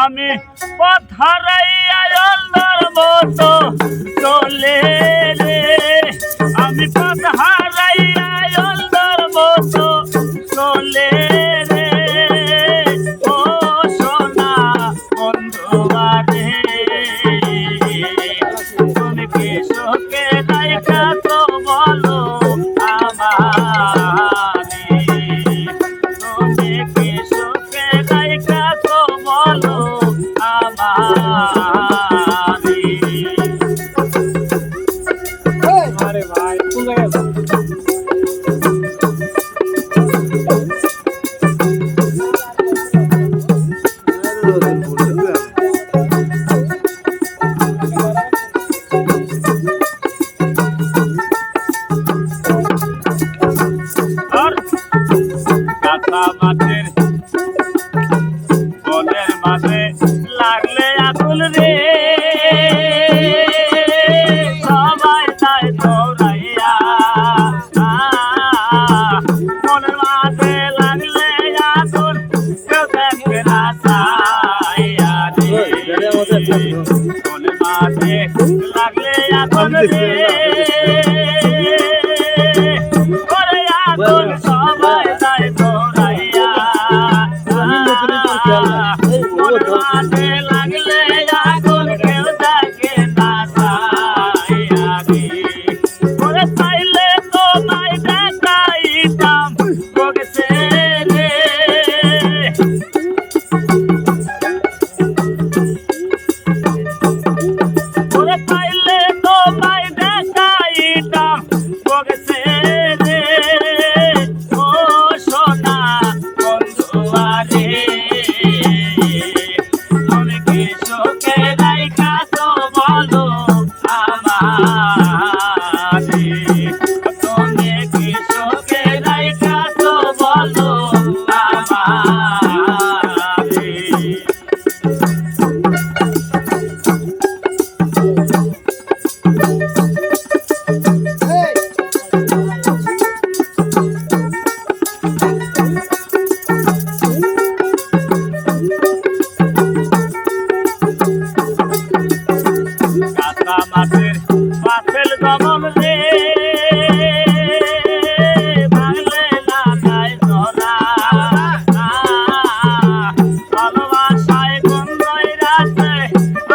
আমি পথ হারাইয়া অন্ধর মতো চলে রে, আমি পথ হারাইয়া অন্ধর মতো চলে রে। ও সোনা বন্ধুয়ারে, তুমি কি শোকে দেখা তো বলো আমারে, তুমি কি শোকে দেখা তো বলো আমারে। আরে ভাই কোন জায়গায় কাঁচা মাছের বনের মাঝে লাগলে আকুল রে, সবাই তাই দৌড়াইয়া বনের মাঝে লাগলে আকুল, কেউ দেখে না চাইয়া রে, বনের মাঝে লাগলে আকুল রে, ওরে আকুল সবাই তাই দৌড়াইয়া বনের মাঝে লাগলে আকুল, কেউ দেখে না চাইয়া রে। ওরে চাইলে তোমায় দেখাইতাম বগছে রে, ওরে চাইলে তোমায় দেখাইতাম বগছে রে। ও সোনা বন্ধুয়ারে, তুমি কি শোকে দেখা তো বলো আমারে, তুমি কি শোকে দেখা তো বলো আমারে। কাঁচা মাছের পাশের দমন রে, ভাঙলে না যায় ধরা, ভালোবাসায় গন্ধই রাতে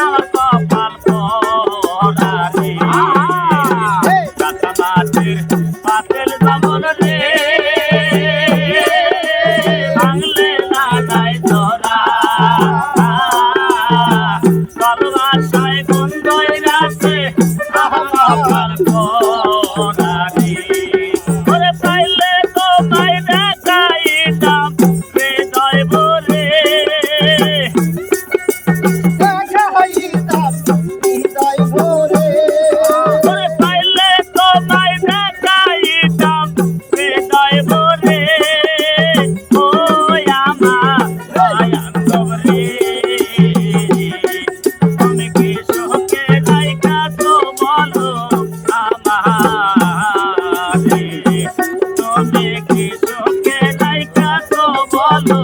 আমার কপাল পরা রে। কাঁচা মাছের পাশের দমন রে, ভাঙলে না যায় ধরা, ভালোবাসায় গন্ধই রাতে আমার কপাল পরা রে। ওরে পাইলে তোমায় দেখাইতাম হৃদয় ভরে, ওরে পাইলে তোমায় দেখাইতাম হৃদয় ভরে। ও আমার বান্ধব রে, তুমি কি শোকে দেখা তো বলো আমারে, তুমি কি শোকে দেখা তো বলো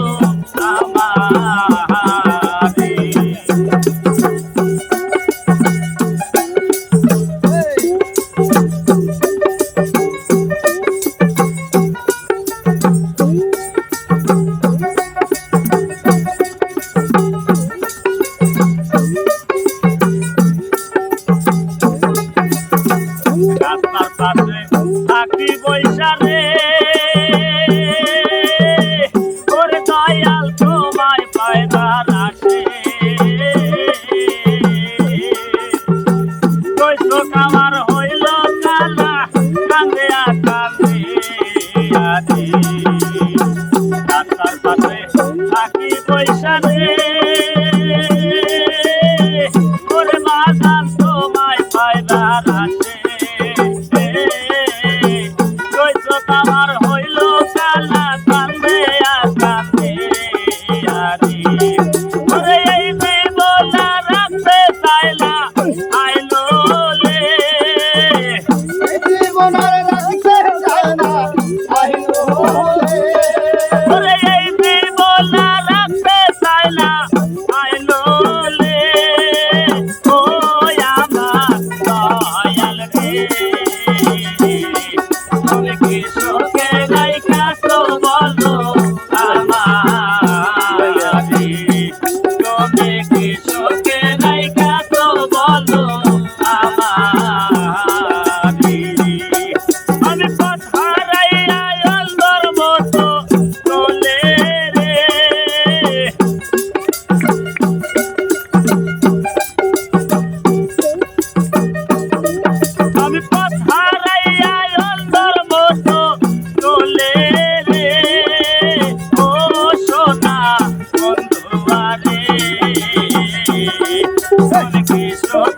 আমারে। রাস্তার পাশে থাকি বৈশা রে, ওরে দয়াল তোমায় পায়বার আসে, কৈশোক আমার হইল কালা কান্দে কান্দে আরে। রাস্তার পাশে থাকি বৈশা রে, ওরে বাজান তোমায় পায়বার আসে, কৈশোক আমার হইল কালা কান্দে কান্দে আরে। ওরে এই জীবনা রাখতে চাইলা আইলো লে, ওরে এই জীবনা রাখতে চাইলা রে মন কি শোকে